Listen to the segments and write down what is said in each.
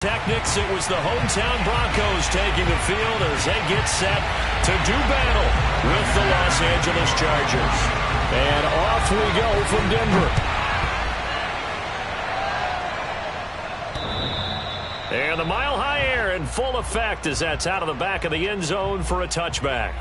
Technics, it was the hometown Broncos taking the field as they get set to do battle with the Los Angeles Chargers. And off we go from Denver. And the mile-high air in full effect as that's out of the back of the end zone for a touchback.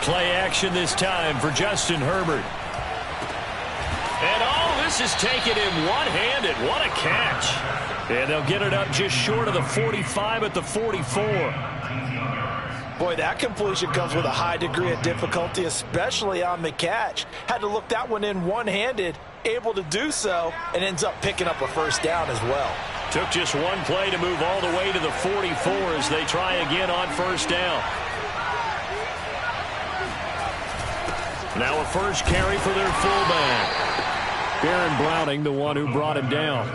Play action this time for Justin Herbert. And this is taken in one-handed. What a catch. And they'll get it up just short of the 45 at the 44. Boy, that completion comes with a high degree of difficulty, especially on the catch. Had to look that one in one-handed, able to do so, and ends up picking up a first down as well. Took just one play to move all the way to the 44 as they try again on first down. Now a first carry for their fullback. Baron Browning, the one who brought him down.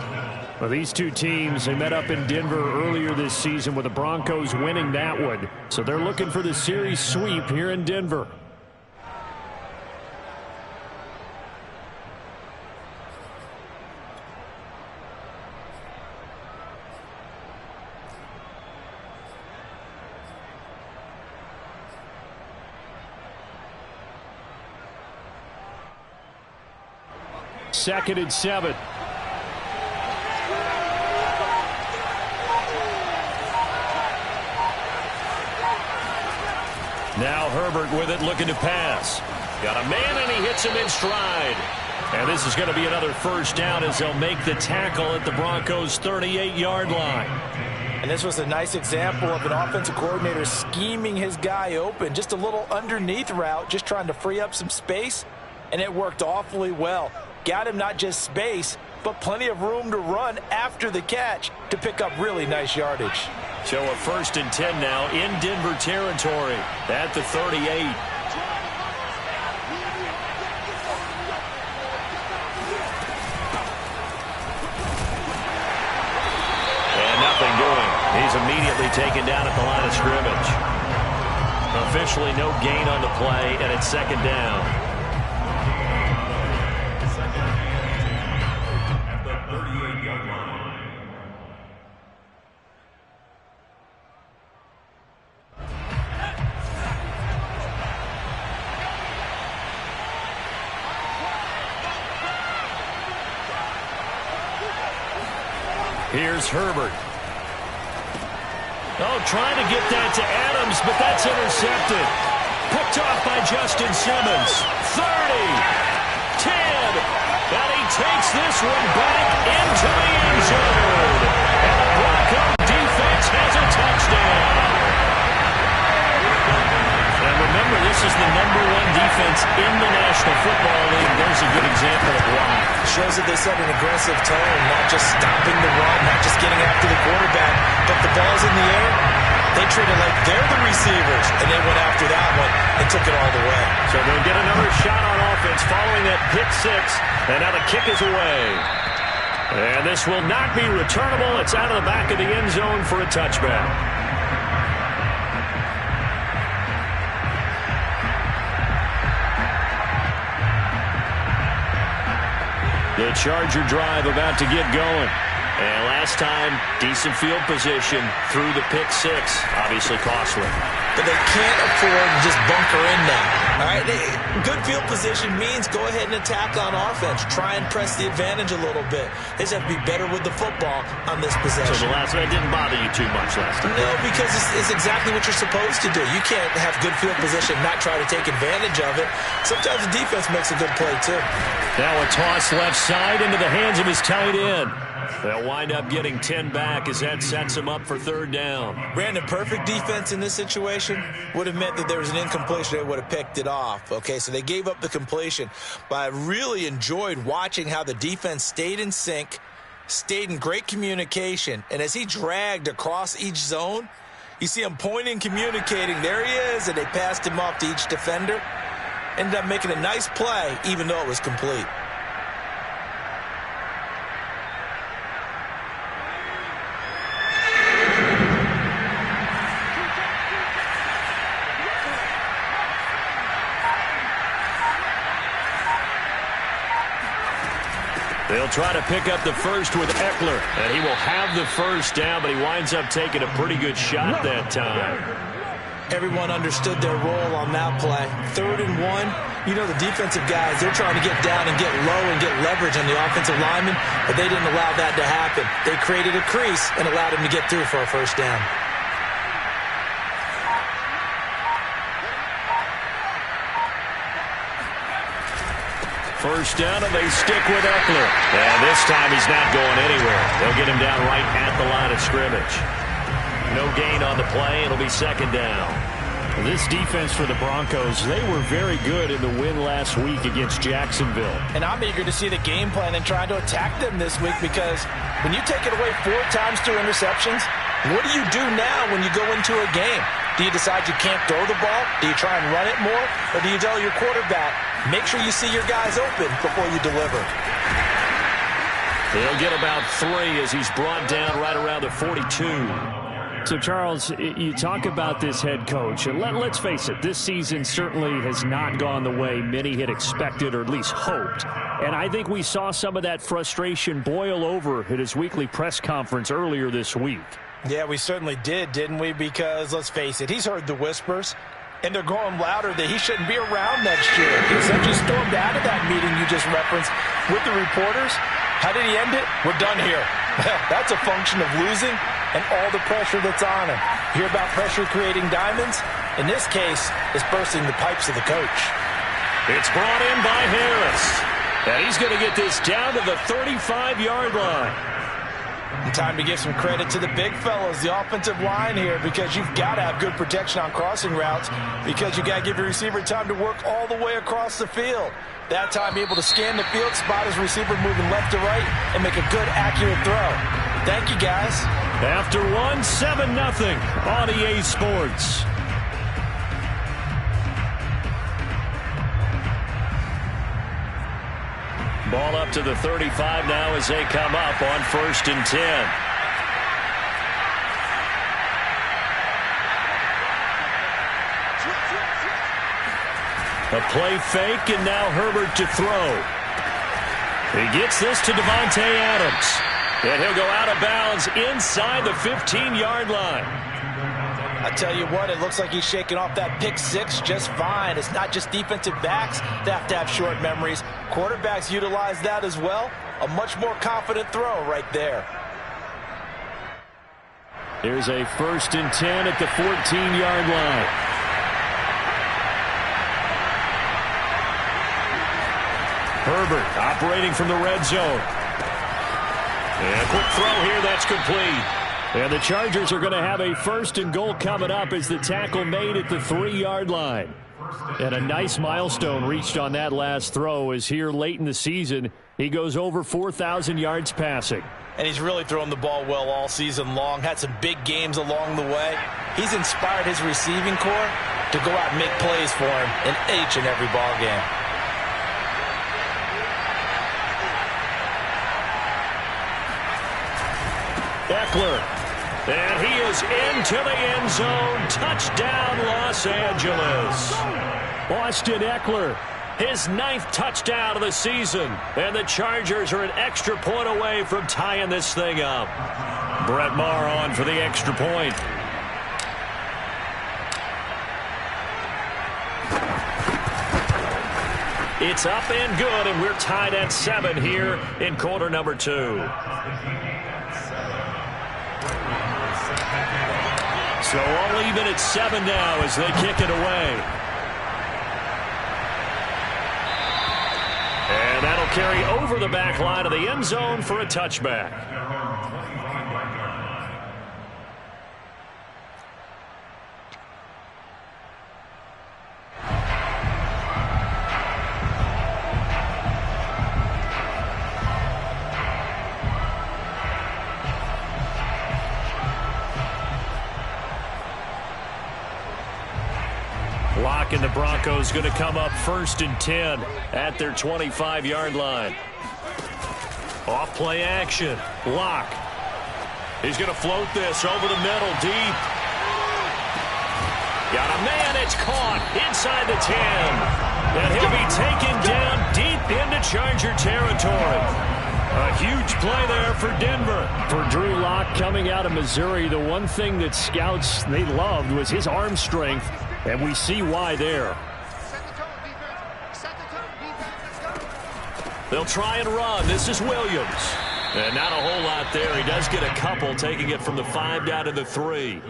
Well, these two teams, they met up in Denver earlier this season with the Broncos winning that one. So they're looking for the series sweep here in Denver. Second and 7. Now Herbert with it, looking to pass. Got a man, and he hits him in stride. And this is going to be another first down as they'll make the tackle at the Broncos' 38-yard line. And this was a nice example of an offensive coordinator scheming his guy open. Just a little underneath route, just trying to free up some space, and it worked awfully well. Got him not just space, but plenty of room to run after the catch to pick up really nice yardage. So a first and 10 now in Denver territory at the 38. And nothing doing. He's immediately taken down at the line of scrimmage. Officially no gain on the play, and it's second down. Here's Herbert. Trying to get that to Adams, but that's intercepted. Picked off by Justin Simmons. 30, 10, and he takes this one back into the end zone. And the Bronco defense has a touchdown. And remember, this is the #1 defense in the National Football League. There's a good example of why. Shows that they set an aggressive tone, not just stopping the run, not just getting after the quarterback, but the ball's in the air. They treat it like they're the receivers, and they went after that one and took it all the way. So they'll get another shot on offense following that pick six, and now the kick is away. And this will not be returnable. It's out of the back of the end zone for a touchback. The Charger drive about to get going. And last time, decent field position through the pick six. Obviously costly. But they can't afford to just bunker in now. All right, good field position means go ahead and attack on offense. Try and press the advantage a little bit. They just have to be better with the football on this possession. So the last one didn't bother you too much last time? No, because it's exactly what you're supposed to do. You can't have good field position, not try to take advantage of it. Sometimes the defense makes a good play, too. Now a toss left side into the hands of his tight end. They'll wind up getting 10 back as that sets him up for third down. Brandon, perfect defense in this situation would have meant that there was an incompletion. They would have picked it off. Okay, so they gave up the completion. But I really enjoyed watching how the defense stayed in sync, stayed in great communication. And as he dragged across each zone, you see him pointing, communicating. There he is, and they passed him off to each defender. ended up making a nice play, even though it was complete. They'll try to pick up the first with Eckler, and he will have the first down, but he winds up taking a pretty good shot that time. Everyone understood their role on that play. 3rd and 1. You know, the defensive guys, they're trying to get down and get low and get leverage on the offensive lineman, but they didn't allow that to happen. They created a crease and allowed him to get through for a first down. First down, and they stick with Eckler. And this time he's not going anywhere. They'll get him down right at the line of scrimmage. No gain on the play. It'll be 2nd down. This defense for the Broncos, they were very good in the win last week against Jacksonville. And I'm eager to see the game plan and trying to attack them this week, because when you take it away 4 times through interceptions, what do you do now when you go into a game? Do you decide you can't throw the ball? Do you try and run it more? Or do you tell your quarterback, make sure you see your guys open before you deliver? He'll get about 3 as he's brought down right around the 42. So, Charles, you talk about this head coach, and let's face it, this season certainly has not gone the way many had expected or at least hoped. And I think we saw some of that frustration boil over at his weekly press conference earlier this week. Yeah, we certainly did, didn't we? Because, let's face it, he's heard the whispers, and they're growing louder that he shouldn't be around next year. He essentially stormed out of that meeting you just referenced with the reporters. How did he end it? We're done here. That's a function of losing and all the pressure that's on him. Hear about pressure creating diamonds? In this case, it's bursting the pipes of the coach. It's brought in by Harris. And he's going to get this down to the 35-yard line. And time to give some credit to the big fellas, the offensive line here, because you've got to have good protection on crossing routes, because you got to give your receiver time to work all the way across the field. That time, be able to scan the field, spot his receiver moving left to right, and make a good, accurate throw. Thank you, guys. After 1, 7-0 on EA Sports. Ball up to the 35 now as they come up on 1st and 10. A play fake, and now Herbert to throw. He gets this to Davante Adams. And he'll go out of bounds inside the 15-yard line. I tell you what, it looks like he's shaking off that pick 6 just fine. It's not just defensive backs that have to have short memories. Quarterbacks utilize that as well. A much more confident throw right there. There's a 1st and 10 at the 14-yard line. Herbert operating from the red zone. And a quick throw here, that's complete. And the Chargers are going to have a 1st and goal coming up as the tackle made at the 3-yard line. And a nice milestone reached on that last throw, as here late in the season, he goes over 4,000 yards passing. And he's really thrown the ball well all season long. Had some big games along the way. He's inspired his receiving corps to go out and make plays for him in each and every ball game. Eckler, and he is into the end zone. Touchdown, Los Angeles. Austin Eckler, his 9th touchdown of the season, and the Chargers are an extra point away from tying this thing up. Brett Maher on for the extra point. It's up and good, and we're tied at 7 here in quarter number 2. So all even at 7 now as they kick it away. And that'll carry over the back line of the end zone for a touchback. clock, and the Broncos going to come up 1st and 10 at their 25-yard line. Off play action. Locke. He's going to float this over the middle, deep. Got a man. It's caught inside the 10. And he'll be taken down deep into Charger territory. A huge play there for Denver. For Drew Lock coming out of Missouri, the one thing that scouts they loved was his arm strength, and we see why there. They'll try and run. This is Williams. And not a whole lot there. He does get a couple, taking it from the 5 down to the 3.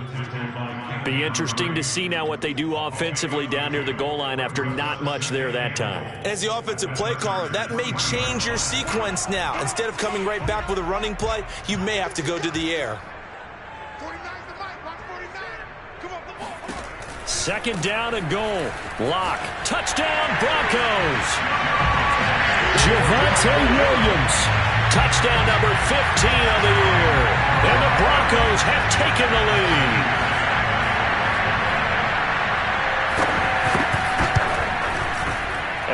Be interesting to see now what they do offensively down near the goal line after not much there that time. As the offensive play caller, that may change your sequence now. Instead of coming right back with a running play, you may have to go to the air. 2nd down and goal. Lock. Touchdown, Broncos. Javonte Williams. Touchdown number 15 of the year. And the Broncos have taken the lead.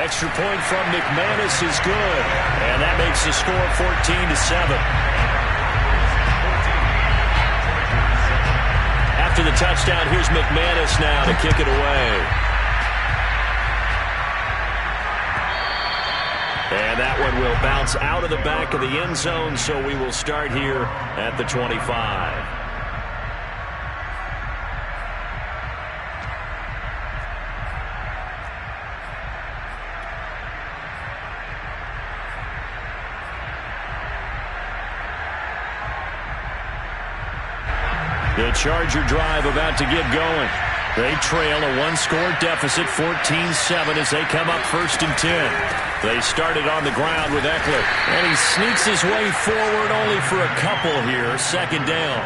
Extra point from McManus is good. And that makes the score 14-7. After the touchdown, here's McManus now to kick it away. And that one will bounce out of the back of the end zone, so we will start here at the 25. The Charger drive about to get going. They trail a one-score deficit, 14-7, as they come up 1st and 10. They started on the ground with Eckler, and he sneaks his way forward only for a couple here, 2nd down.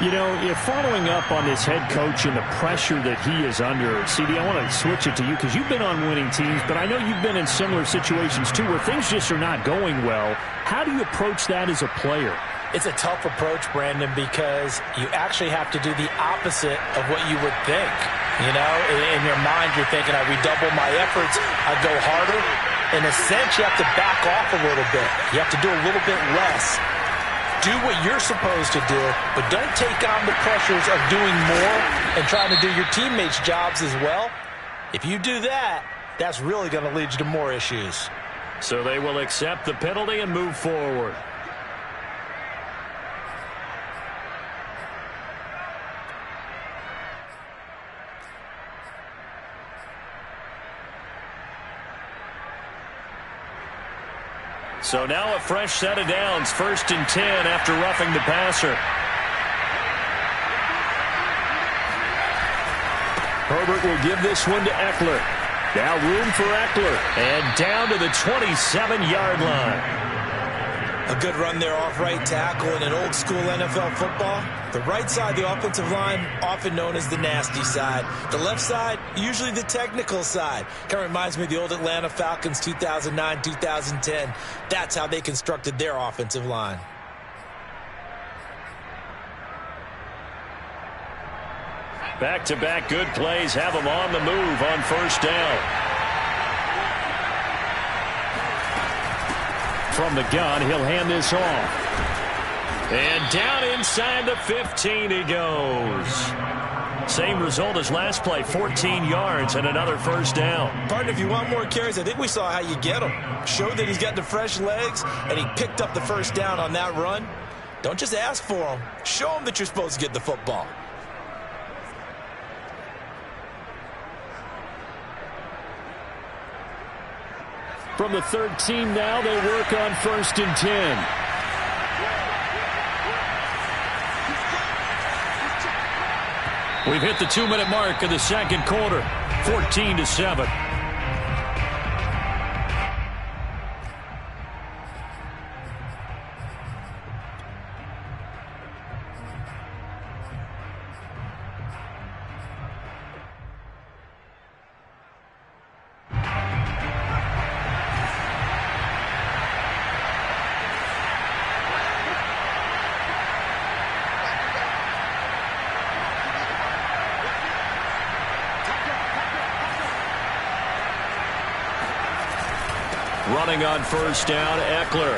You know, if following up on this head coach and the pressure that he is under, CD, I want to switch it to you because you've been on winning teams, but I know you've been in similar situations too where things just are not going well. How do you approach that as a player? It's a tough approach, Brandon, because you actually have to do the opposite of what you would think. You know, in your mind, you're thinking, I redouble my efforts, I go harder. In a sense, you have to back off a little bit. You have to do a little bit less. Do what you're supposed to do, but don't take on the pressures of doing more and trying to do your teammates' jobs as well. If you do that, that's really going to lead you to more issues. So they will accept the penalty and move forward. So now a fresh set of downs, 1st and 10 after roughing the passer. Herbert will give this one to Eckler. Now room for Eckler. And down to the 27-yard line. A good run there off right tackle in an old-school NFL football. The right side, the offensive line, often known as the nasty side. The left side, usually the technical side. Kind of reminds me of the old Atlanta Falcons 2009, 2010. That's how they constructed their offensive line. Back-to-back good plays have them on the move on 1st down. From the gun, he'll hand this off. And down inside the 15 he goes. Same result as last play, 14 yards and another 1st down. Partner, if you want more carries, I think we saw how you get them. Showed that he's got the fresh legs, and he picked up the 1st down on that run. Don't just ask for them. Show them that you're supposed to get the football. From the 13 now, they work on 1st and 10. We've hit the 2-minute mark of the 2nd quarter, 14-7. Running on first down, Eckler.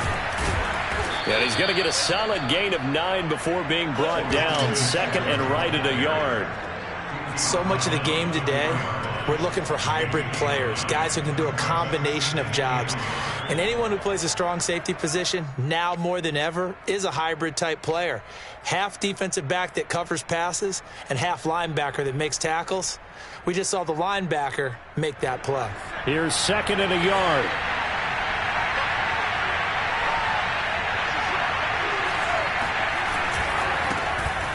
And he's going to get a solid gain of 9 before being brought down. Second and right at a yard. So much of the game today, we're looking for hybrid players, guys who can do a combination of jobs. And anyone who plays a strong safety position, now more than ever, is a hybrid type player. Half defensive back that covers passes and half linebacker that makes tackles. We just saw the linebacker make that play. Here's second and a yard.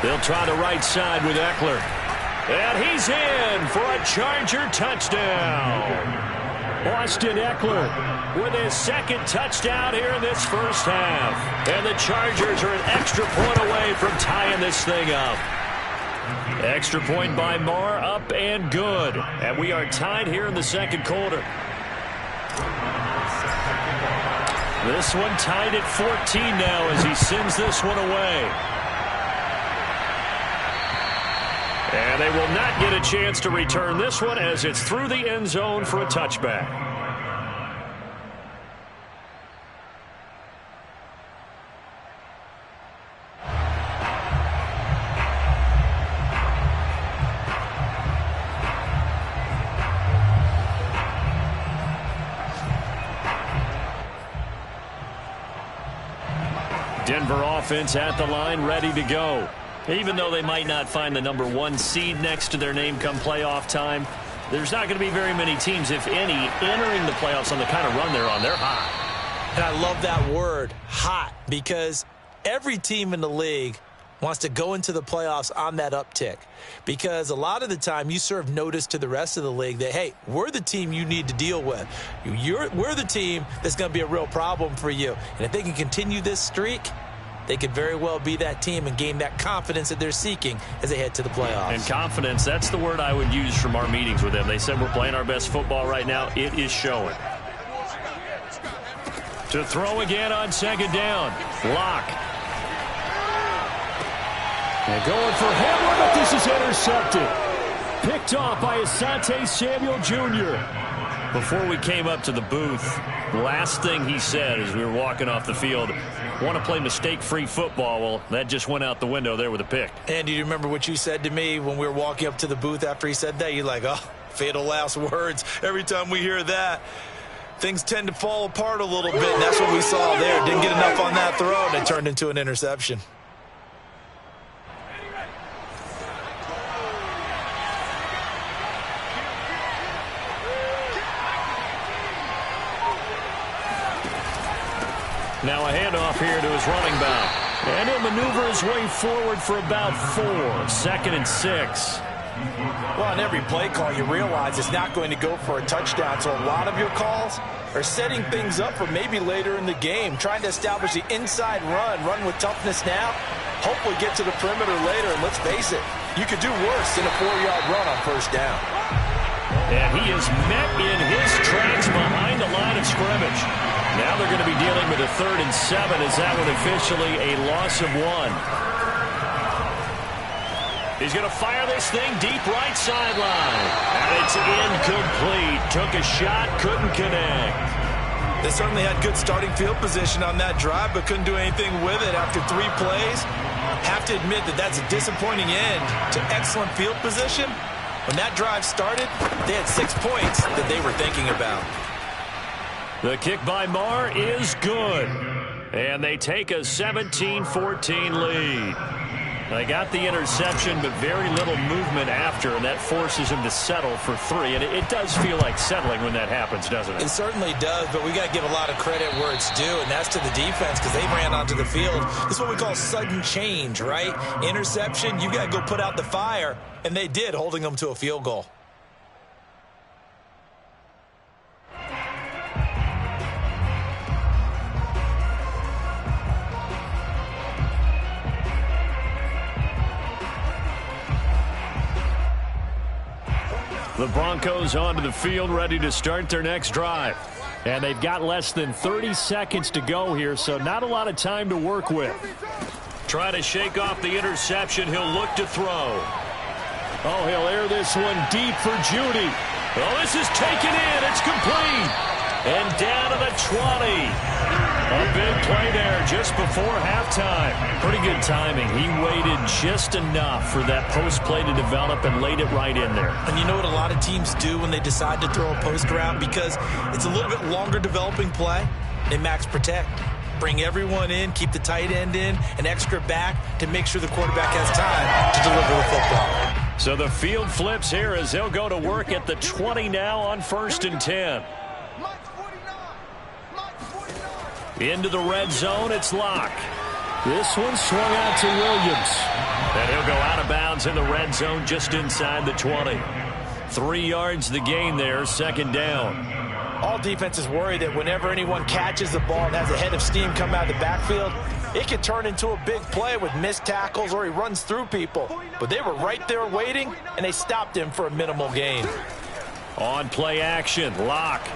They'll try the right side with Eckler. And he's in for a Charger touchdown. Austin Eckler with his second touchdown here in this first half. And the Chargers are an extra point away from tying this thing up. Extra point by Marr, up and good. And we are tied here in the second quarter. This one tied at 14 now as he sends this one away. And they will not get a chance to return this one as it's through the end zone for a touchback. Denver offense at the line, ready to go. Even though they might not find the number 1 seed next to their name come playoff time, there's not going to be very many teams, if any, entering the playoffs on the kind of run they're on. They're hot. And I love that word, hot, because every team in the league wants to go into the playoffs on that uptick. Because a lot of the time you serve notice to the rest of the league that, hey, we're the team you need to deal with. We're the team that's going to be a real problem for you. And if they can continue this streak, they could very well be that team and gain that confidence that they're seeking as they head to the playoffs. And confidence, that's the word I would use from our meetings with them. They said we're playing our best football right now. It is showing. To throw again on second down. Lock. And going for Hamler, but this is intercepted. Picked off by Asante Samuel Jr. Before we came up to the booth, last thing he said as we were walking off the field, want to play mistake-free football. Well, that just went out the window there with a pick. And do you remember what you said to me when we were walking up to the booth after he said that? You're like, oh, fatal last words. Every time we hear that, things tend to fall apart a little bit, and that's what we saw there. Didn't get enough on that throw, and it turned into an interception. Now a handoff here to his running back. And he'll maneuver his way forward for about 4. Second and 6. Well, on every play call, you realize it's not going to go for a touchdown. So a lot of your calls are setting things up for maybe later in the game, trying to establish the inside run with toughness now, hopefully get to the perimeter later. And let's face it, you could do worse than a 4-yard run on first down. And he is met in his tracks behind the line of scrimmage. Now they're going to be dealing with a 3rd and 7 as that one officially a loss of 1. He's going to fire this thing deep right sideline. And it's incomplete. Took a shot, couldn't connect. They certainly had good starting field position on that drive, but couldn't do anything with it after 3 plays. Have to admit that that's a disappointing end to excellent field position. When that drive started, they had 6 points that they were thinking about. The kick by Marr is good. And they take a 17-14 lead. They got the interception, but very little movement after, and that forces him to settle for 3. And it does feel like settling when that happens, doesn't it? It certainly does, but we got to give a lot of credit where it's due, and that's to the defense because they ran onto the field. This is what we call sudden change, right? Interception, you got to go put out the fire, and they did, holding them to a field goal. The Broncos onto the field, ready to start their next drive. And they've got less than 30 seconds to go here, so not a lot of time to work with. Try to shake off the interception. He'll look to throw. Oh, he'll air this one deep for Judy. Oh, this is taken in. It's complete. And down to the 20. A big play there just before halftime. Pretty good timing. He waited just enough for that post play to develop and laid it right in there. And you know what a lot of teams do when they decide to throw a post route? Because it's a little bit longer developing play. They max protect. Bring everyone in, keep the tight end in, an extra back to make sure the quarterback has time to deliver the football. So the field flips here as they'll go to work at the 20 now on 1st and 10. Into the red zone, it's Locke. This one swung out to Williams. And he'll go out of bounds in the red zone just inside the 20. 3 yards the gain there, 2nd down. All defenses worry that whenever anyone catches the ball and has a head of steam come out of the backfield, it can turn into a big play with missed tackles or he runs through people. But they were right there waiting, and they stopped him for a minimal gain. On play action, Locke.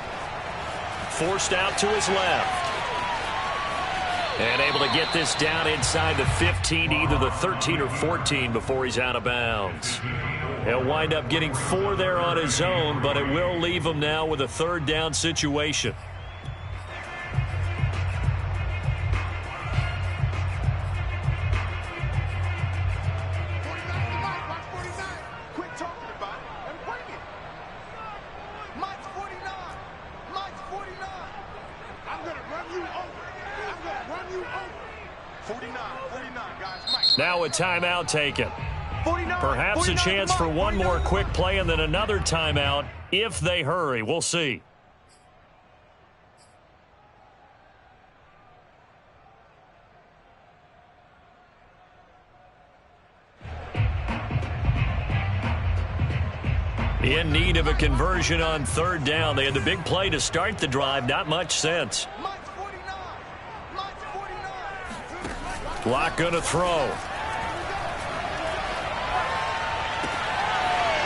Forced out to his left. And able to get this down inside the 15, either the 13 or 14 before he's out of bounds. He'll wind up getting 4 there on his own, but it will leave him now with a 3rd down situation. Now a timeout taken. Perhaps a chance for one more quick play and then another timeout if they hurry. We'll see. In need of a conversion on 3rd down. They had the big play to start the drive. Not much sense. Locke going to throw.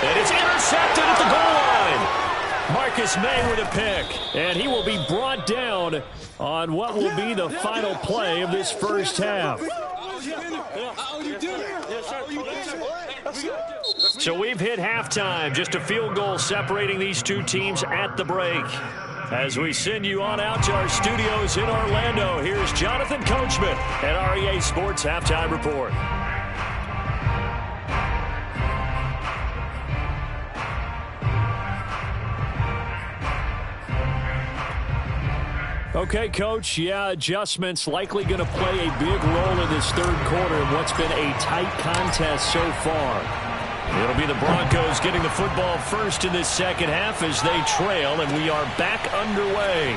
And it's intercepted at the goal line. Marcus May with a pick. And he will be brought down on what will be the final play of this first half. So we've hit halftime. Just a field goal separating these two teams at the break. As we send you on out to our studios in Orlando, here's Jonathan Coachman at REA Sports Halftime Report. Okay, Coach, adjustments likely going to play a big role in this 3rd quarter in what's been a tight contest so far. It'll be the Broncos getting the football first in this 2nd half as they trail, and we are back underway.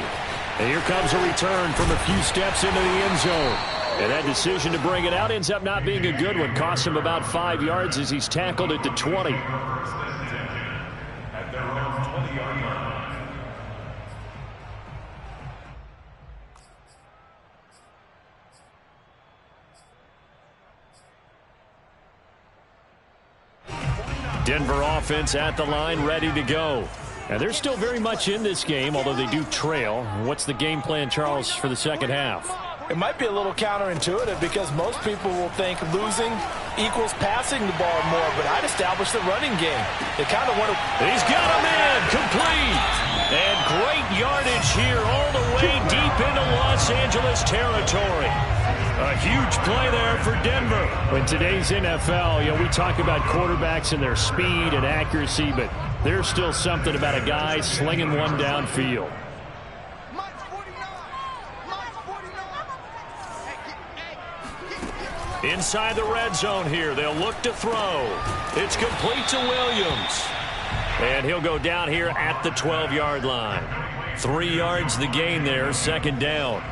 And here comes a return from a few steps into the end zone. And that decision to bring it out ends up not being a good one. Costs him about 5 yards as he's tackled at the 20. Denver offense at the line, ready to go. And they're still very much in this game, although they do trail. What's the game plan, Charles, for the 2nd half? It might be a little counterintuitive because most people will think losing equals passing the ball more, but I'd establish the running game. They kind of want to... He's got a man, complete. And great yardage here all the way deep into Los Angeles territory. A huge play there for Denver. In today's NFL, we talk about quarterbacks and their speed and accuracy, but there's still something about a guy slinging one downfield. Inside the red zone here, they'll look to throw. It's complete to Williams. And he'll go down here at the 12-yard line. 3 yards the gain there, 2nd down.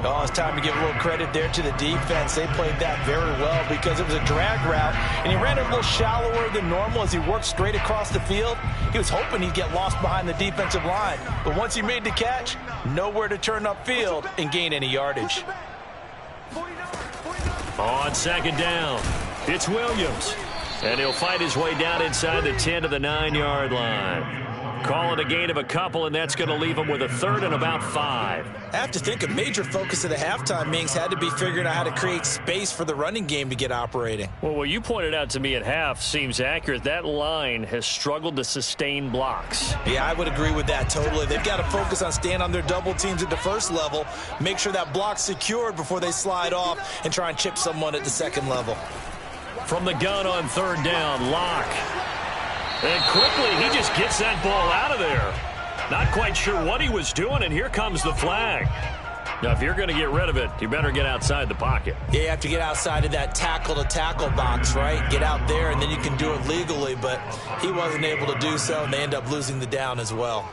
Oh, it's time to give a little credit there to the defense. They played that very well because it was a drag route, and he ran it a little shallower than normal as he worked straight across the field. He was hoping he'd get lost behind the defensive line, but once he made the catch, nowhere to turn upfield and gain any yardage. On 2nd down, it's Williams, and he'll fight his way down inside the 10 to the 9-yard line. Call it a gain of a couple, and that's going to leave them with a third and about 5. I have to think a major focus of the halftime meetings had to be figuring out how to create space for the running game to get operating. Well, what you pointed out to me at half seems accurate. That line has struggled to sustain blocks. Yeah, I would agree with that totally. They've got to focus on staying on their double teams at the first level, make sure that block's secured before they slide off and try and chip someone at the second level. From the gun on third down, Locke. And quickly, he just gets that ball out of there. Not quite sure what he was doing, and here comes the flag. Now, if you're going to get rid of it, you better get outside the pocket. Yeah, you have to get outside of that tackle-to-tackle box, right? Get out there, and then you can do it legally, but he wasn't able to do so, and they end up losing the down as well.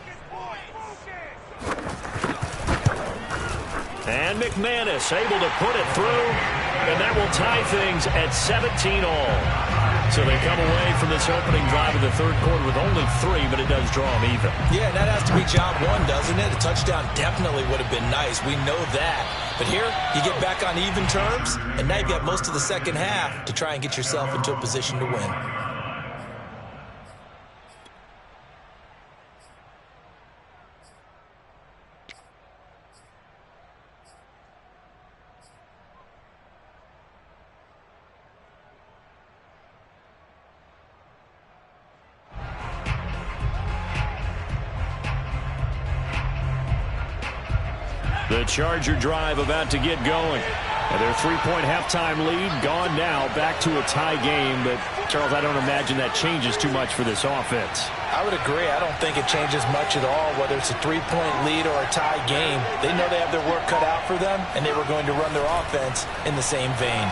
And McManus able to put it through, and that will tie things at 17 all. So they come away from this opening drive in the third quarter with only 3, but it does draw them even. Yeah, and that has to be job one, doesn't it? A touchdown definitely would have been nice. We know that. But here, you get back on even terms, and now you've got most of the second half to try and get yourself into a position to win. The Charger drive about to get going. And their 3-point halftime lead gone now, back to a tie game. But, Charles, I don't imagine that changes too much for this offense. I would agree. I don't think it changes much at all, whether it's a 3-point lead or a tie game. They know they have their work cut out for them, and they were going to run their offense in the same vein.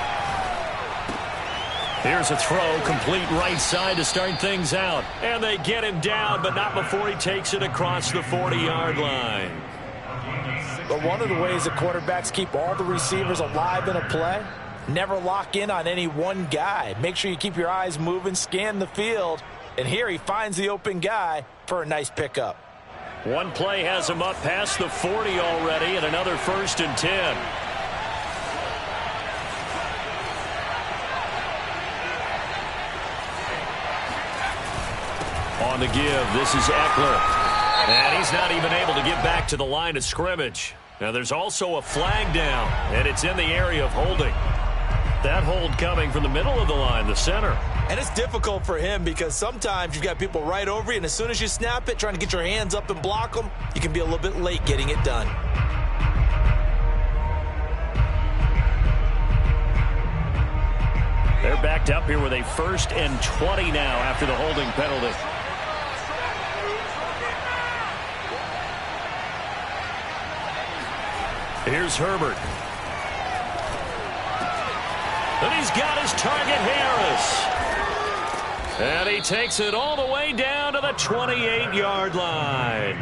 Here's a throw, complete right side to start things out. And they get him down, but not before he takes it across the 40-yard line. But one of the ways that quarterbacks keep all the receivers alive in a play, never lock in on any one guy. Make sure you keep your eyes moving, scan the field, and here he finds the open guy for a nice pickup. One play has him up past the 40 already, and another 1st and 10. On the give, this is Eckler. And he's not even able to get back to the line of scrimmage. Now there's also a flag down, and it's in the area of holding. That hold coming from the middle of the line, the center. And it's difficult for him because sometimes you've got people right over you, and as soon as you snap it, trying to get your hands up and block them, you can be a little bit late getting it done. They're backed up here with a 1st and 20 now after the holding penalty. Here's Herbert. And he's got his target, Harris. And he takes it all the way down to the 28-yard line.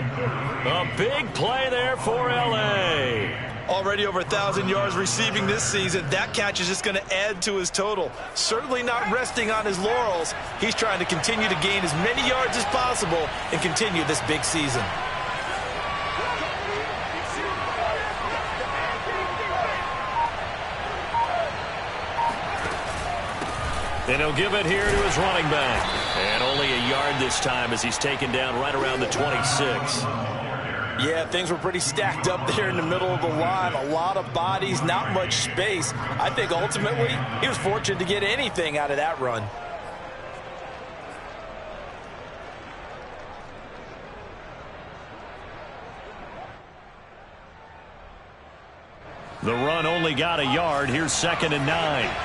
A big play there for L.A. Already over 1,000 yards receiving this season. That catch is just going to add to his total. Certainly not resting on his laurels. He's trying to continue to gain as many yards as possible and continue this big season. And he'll give it here to his running back. And only a yard this time as he's taken down right around the 26. Yeah, things were pretty stacked up there in the middle of the line. A lot of bodies, not much space. I think ultimately he was fortunate to get anything out of that run. The run only got a yard. Here's 2nd and 9.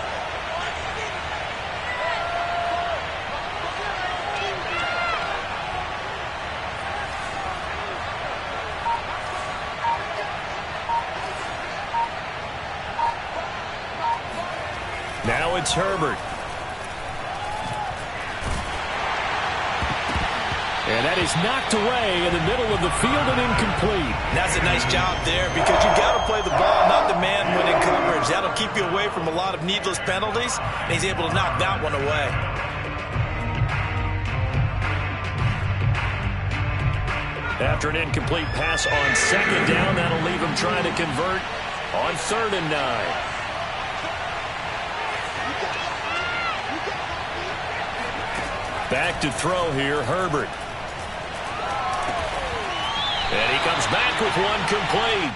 Now it's Herbert. And that is knocked away in the middle of the field and incomplete. That's a nice job there because you've got to play the ball, not the man-winning coverage. That'll keep you away from a lot of needless penalties, and he's able to knock that one away. After an incomplete pass on 2nd down, that'll leave him trying to convert on 3rd and 9. Back to throw here, Herbert. And he comes back with one complete.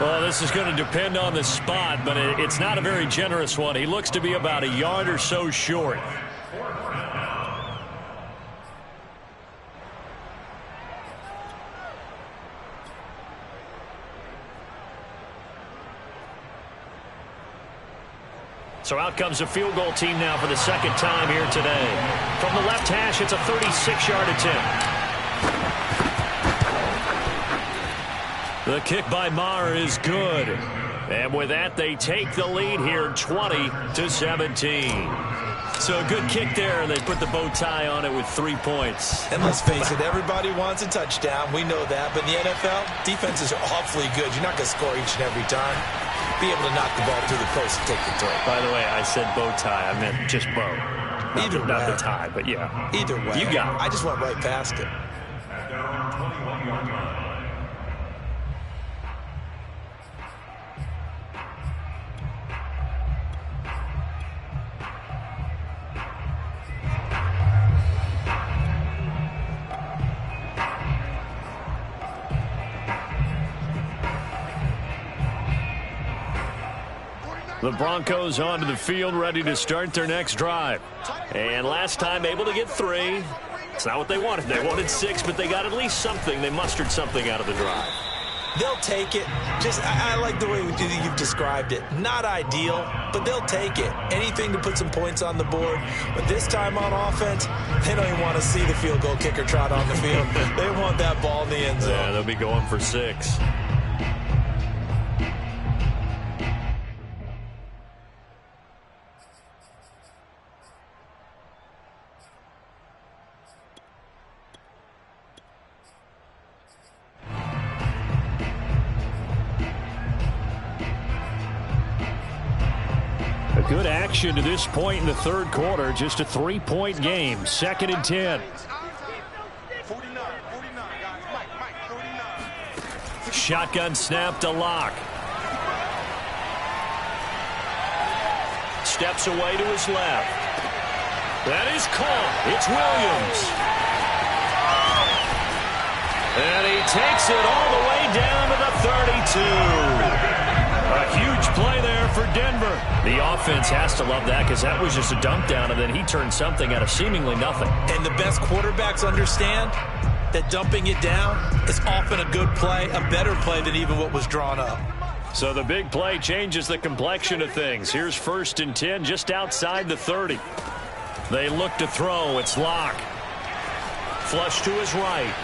Well, this is going to depend on the spot, but it's not a very generous one. He looks to be about a yard or so short. So out comes a field goal team now for the second time here today. From the left hash, it's a 36-yard attempt. The kick by Maher is good. And with that, they take the lead here 20-17. So a good kick there. They put the bow tie on it with 3 points. And let's face it, everybody wants a touchdown. We know that. But in the NFL, defenses are awfully good. You're not going to score each and every time. Be able to knock the ball through the post and take the throw. By the way, I said bow tie. I meant just bow. Not the tie, but yeah. Either way. You got it. I just went right past it. The Broncos onto the field, ready to start their next drive. And last time able to get 3. It's not what they wanted. They wanted 6, but they got at least something. They mustered something out of the drive. They'll take it. I like the way you've described it. Not ideal, but they'll take it. Anything to put some points on the board. But this time on offense, they don't even want to see the field goal kicker trot on the field. They want that ball in the end zone. Yeah, they'll be going for 6. Good action to this point in the third quarter. Just a 3-point game. 2nd and 10. Shotgun snap to Locke. Steps away to his left. That is caught. It's Williams. And he takes it all the way down to the 32. A huge play there for Denver. The offense has to love that because that was just a dump down, and then he turned something out of seemingly nothing. And the best quarterbacks understand that dumping it down is often a good play, a better play than even what was drawn up. So the big play changes the complexion of things. Here's 1st and 10 just outside the 30. They look to throw. It's Locke. Flush to his right.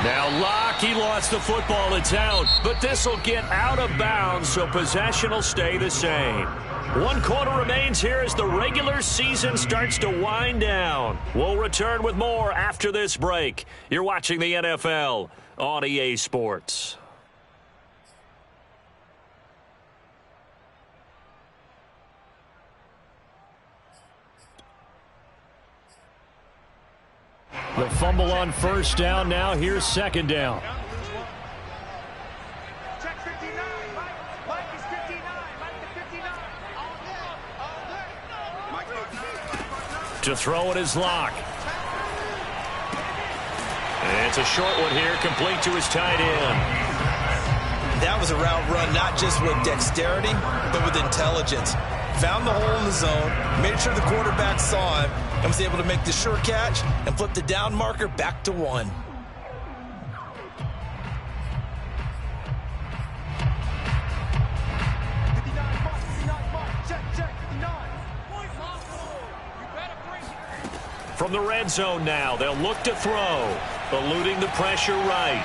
Now Locke, he lost the football. It's out. But this will get out of bounds, so possession will stay the same. 1 quarter remains here as the regular season starts to wind down. We'll return with more after this break. You're watching the NFL on EA Sports. The fumble on 1st down. Now here's 2nd down. To throw it is Locke. And it's a short one here, complete to his tight end. That was a route run not just with dexterity, but with intelligence. Found the hole in the zone, made sure the quarterback saw him, and was able to make the sure catch and flip the down marker back to 1. From the red zone now, they'll look to throw, eluding the pressure right.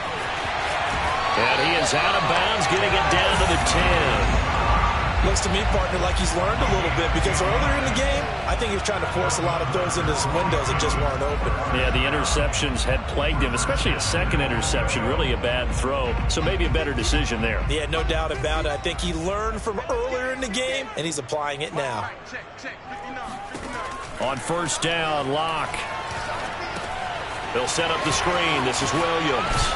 And he is out of bounds, getting it down to the 10. Looks to me, partner, like he's learned a little bit because earlier in the game, I think he was trying to force a lot of throws into some windows that just weren't open. Yeah, the interceptions had plagued him, especially a 2nd interception, really a bad throw. So maybe a better decision there. Yeah, no doubt about it. I think he learned from earlier in the game, and he's applying it now. On 1st down, Locke. They'll set up the screen. This is Williams.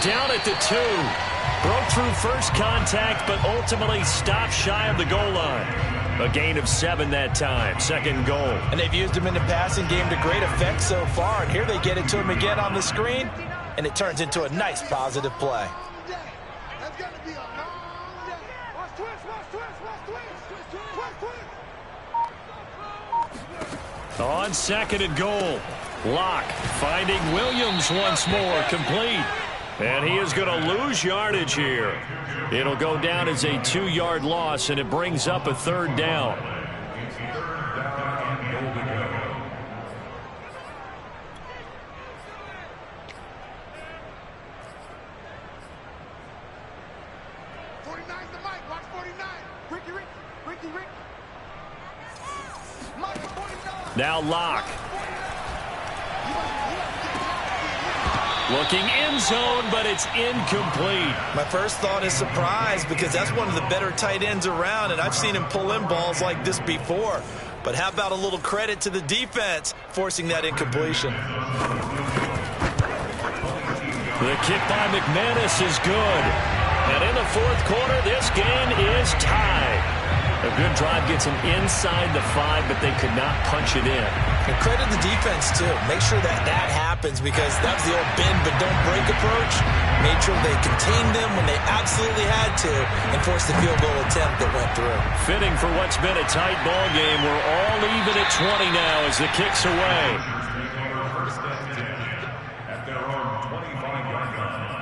Down at the 2. Broke through first contact, but ultimately stopped shy of the goal line. A gain of 7 that time. 2nd goal. And they've used him in the passing game to great effect so far. And here they get it to him again on the screen. and it turns into a nice positive play. On 2nd and goal, Locke finding Williams once more, complete. And he is going to lose yardage here. It'll go down as a 2-yard loss, and it brings up a 3rd down. Now Locke. Looking end zone, but it's incomplete. My first thought is surprise because that's one of the better tight ends around, and I've seen him pull in balls like this before. But how about a little credit to the defense forcing that incompletion? The kick by McManus is good. And in the 4th quarter, this game is tied. A good drive gets them inside the 5, but they could not punch it in. And credit the defense, too. Make sure that happens because that was the old bend but don't break approach. Made sure they contained them when they absolutely had to and forced the field goal attempt that went through. Fitting for what's been a tight ball game. We're all even at 20 now as the kick's away. At their own 25-yard line.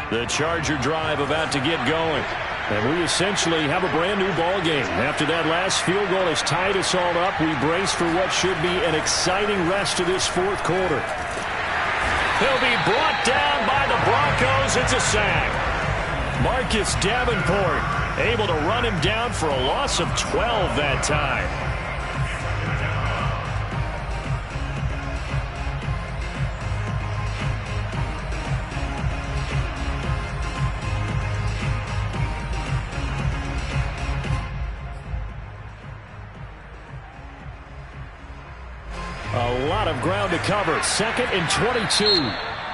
The Charger drive about to get going. And we essentially have a brand new ball game. After that last field goal has tied us all up, we brace for what should be an exciting rest of this 4th quarter. He'll be brought down by the Broncos. It's a sack. Marcus Davenport able to run him down for a loss of 12 that time. A lot of ground to cover. 2nd and 22.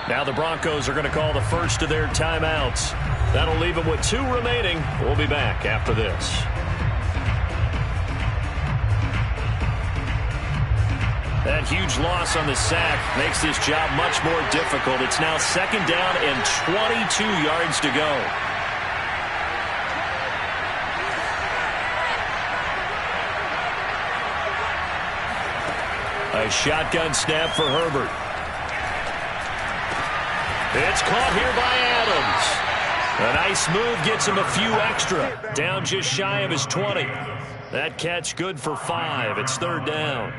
Now the Broncos are going to call the first of their timeouts. That'll leave them with 2 remaining. We'll be back after this. That huge loss on the sack makes this job much more difficult. It's now 2nd down and 22 yards to go. A shotgun snap for Herbert. It's caught here by Adams. A nice move gets him a few extra. Down just shy of his 20. That catch good for 5. It's 3rd down.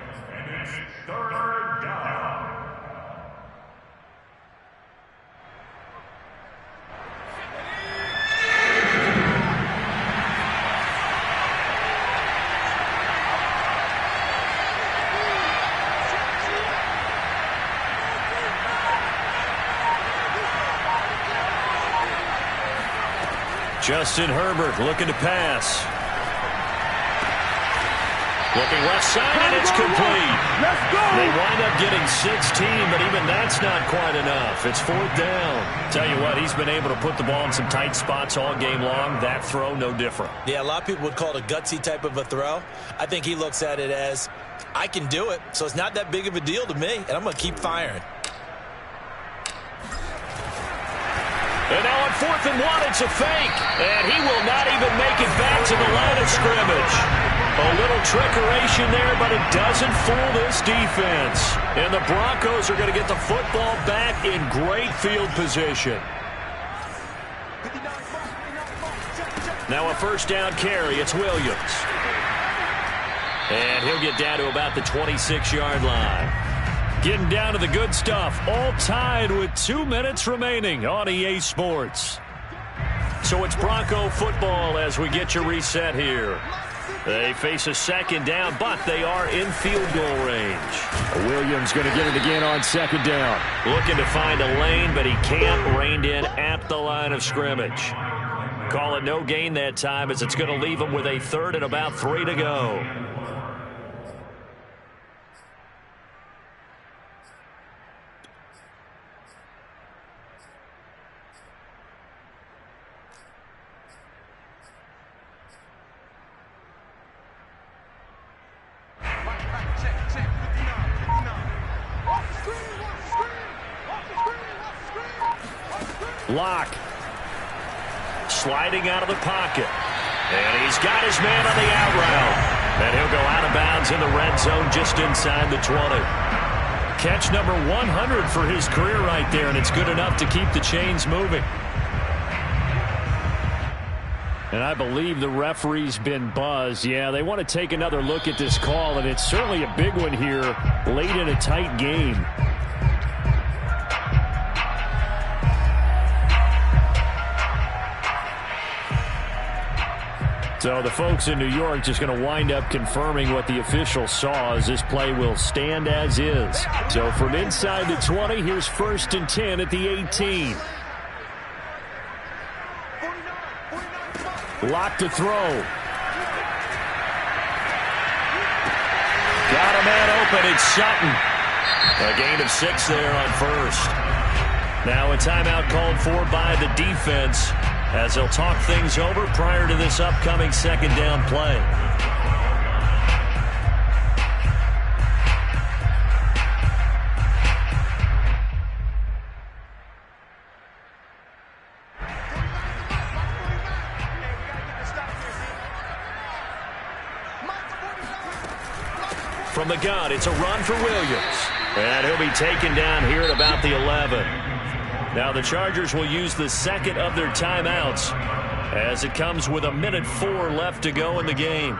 Justin Herbert looking to pass. Looking left side, and it's complete. Let's go! They wind up getting 16, but even that's not quite enough. It's 4th down. Tell you what, he's been able to put the ball in some tight spots all game long. That throw, no different. Yeah, a lot of people would call it a gutsy type of a throw. I think he looks at it as, I can do it, so it's not that big of a deal to me, and I'm going to keep firing. And now on 4th and 1, it's a fake. And he will not even make it back to the line of scrimmage. A little trickeration there, but it doesn't fool this defense. And the Broncos are going to get the football back in great field position. Now a 1st down carry. It's Williams. And he'll get down to about the 26-yard line. Getting down to the good stuff. All tied with 2 minutes remaining on EA Sports. So it's Bronco football as we get your reset here. They face a 2nd down, but they are in field goal range. Williams going to get it again on 2nd down. Looking to find a lane, but he can't. Reined in at the line of scrimmage. call it no gain that time as it's going to leave them with a third and about 3 to go. Locke sliding out of the pocket. And he's got his man on the out route. And he'll go out of bounds in the red zone just inside the 20. Catch number 100 for his career right there, and it's good enough to keep the chains moving. And I believe the referee's been buzzed. Yeah, they want to take another look at this call, and it's certainly a big one here late in a tight game. So the folks in New York just going to wind up confirming what the official saw, as this play will stand as is. So from inside the 20, here's 1st and 10 at the 18. Locke to throw. Got a man open. It's Sutton. A gain of 6 there on first. Now a timeout called for by the defense, as they'll talk things over prior to this upcoming second down play. From the gun, it's a run for Williams. And he'll be taken down here at about the 11. Now the Chargers will use the second of their timeouts as it comes with 1:04 left to go in the game.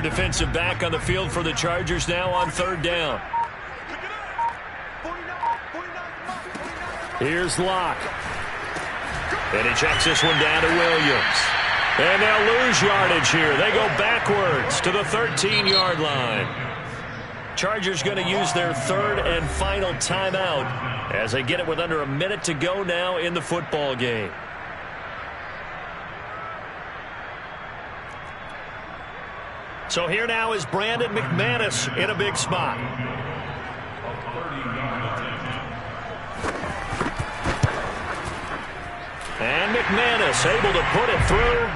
Defensive back on the field for the Chargers now on 3rd down. Here's Locke. And he checks this one down to Williams. And they'll lose yardage here. They go backwards to the 13-yard line. Chargers going to use their 3rd and final timeout as they get it with under a minute to go now in the football game. So here now is Brandon McManus in a big spot. And McManus able to put it through.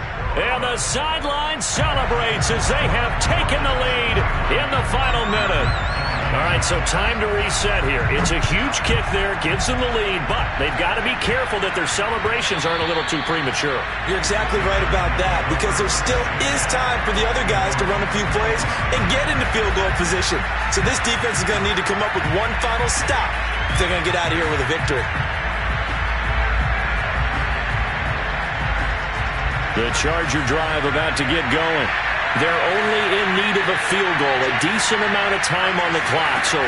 And the sideline celebrates as they have taken the lead in the final minute. All right, so time to reset here. It's a huge kick there, gives them the lead, but they've got to be careful that their celebrations aren't a little too premature. You're exactly right about that, because there still is time for the other guys to run a few plays and get into field goal position. So this defense is going to need to come up with one final stop if they're going to get out of here with a victory. The Charger drive about to get going. They're only in need of a field goal, a decent amount of time on the clock. So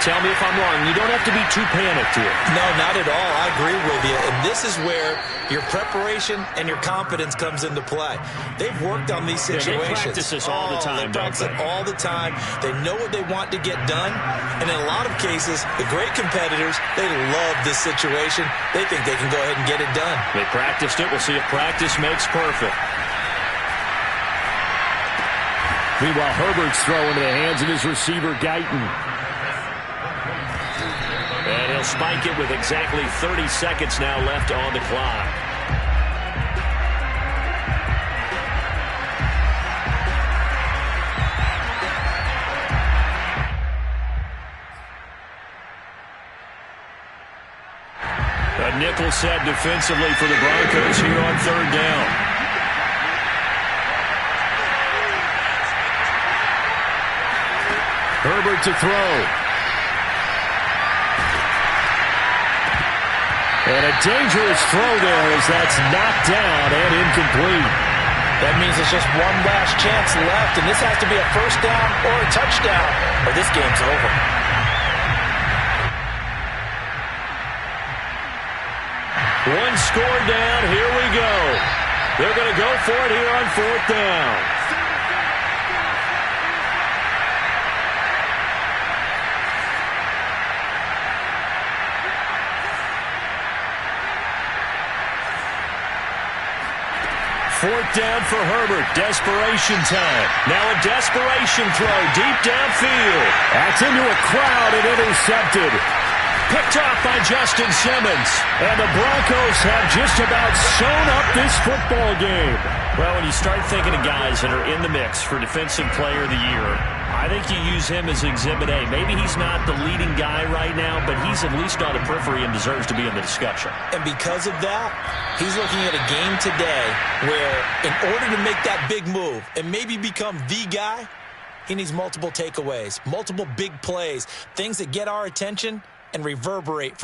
tell me if I'm wrong. You don't have to be too panicked here. No, not at all. I agree with you. And this is where your preparation and your confidence comes into play. They've worked on these situations. They practice this all the time, They practice it all the time. They know what they want to get done. And in a lot of cases, the great competitors, they love this situation. They think they can go ahead and get it done. They practiced it. We'll see if practice makes perfect. Meanwhile, Herbert's throw into the hands of his receiver, Guyton. And he'll spike it with exactly 30 seconds now left on the clock. A nickel set defensively for the Broncos here on 3rd down. Herbert to throw. And a dangerous throw there as that's knocked down and incomplete. That means it's just one last chance left, and this has to be a first down or a touchdown, or this game's over. One score down, here we go. They're going to go for it here on fourth down. Fourth down for Herbert. Desperation time. Now a desperation throw deep downfield. That's into a crowd and intercepted. Picked off by Justin Simmons. And the Broncos have just about sewn up this football game. Well, when you start thinking of guys that are in the mix for Defensive Player of the Year, I think you use him as Exhibit A. Maybe he's not the leading guy right now, but he's at least on the periphery and deserves to be in the discussion. And because of that, he's looking at a game today where in order to make that big move and maybe become the guy, he needs multiple takeaways, multiple big plays, things that get our attention and reverberate